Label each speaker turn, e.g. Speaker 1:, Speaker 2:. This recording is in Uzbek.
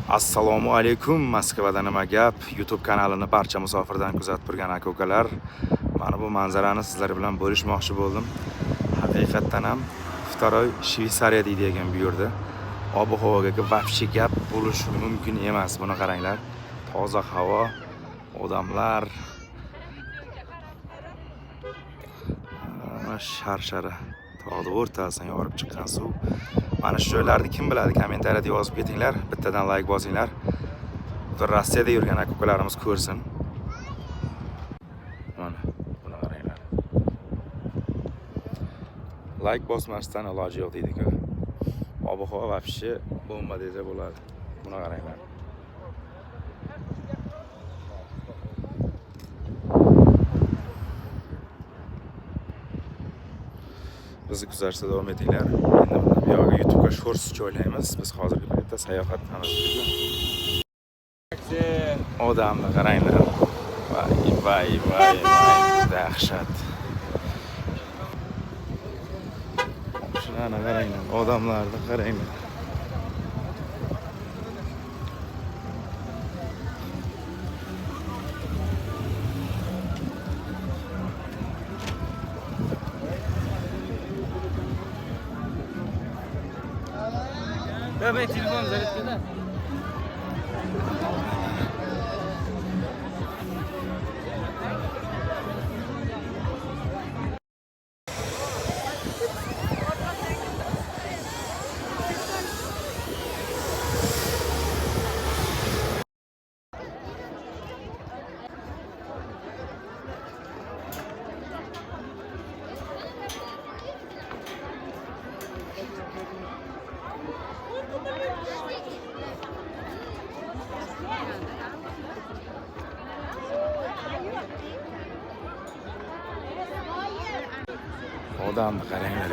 Speaker 1: Assalomu alaykum. Moskvadan nima gap? YouTube kanalini barcha musofirdan kuzatib turgan aka-ukalar. Mana bu manzarani sizlar bilan bo'lishmoqchi bo'ldim. Haqiqatan ham Vtoroy Shveysariya deydi ekan bu yerda. Ob-havoga vobshe gap bo'lishi mumkin emas. Buni qaranglar. Toza havo, odamlar, shar-shara tog'ning o'rtasidan yorib chiqqan suv. Mana shu joylarni kim biladi? Kommentariyada yozib ketinglar. Bittadan like bosinglar. Rossiyada yurgan aka-ukalarimiz ko'rsin. Mana buni qaranglar. Like bosmasdan iloji yo'q deydi-ku. Ob-havo vobshe bomba desa bo'ladi. Buni qaranglar. Bizni kuzatishda davom etinglar. Endi bu yoqqa YouTube'ga shorts joylaymiz. Biz hozirgi paytda sayohatdamiz. Odamni qaranglar. Vay. Dahshat. Shuna qaranglar. Odamlarni qaranglar.
Speaker 2: Давай телефон зарядка, да?
Speaker 1: Odamni qaranglar.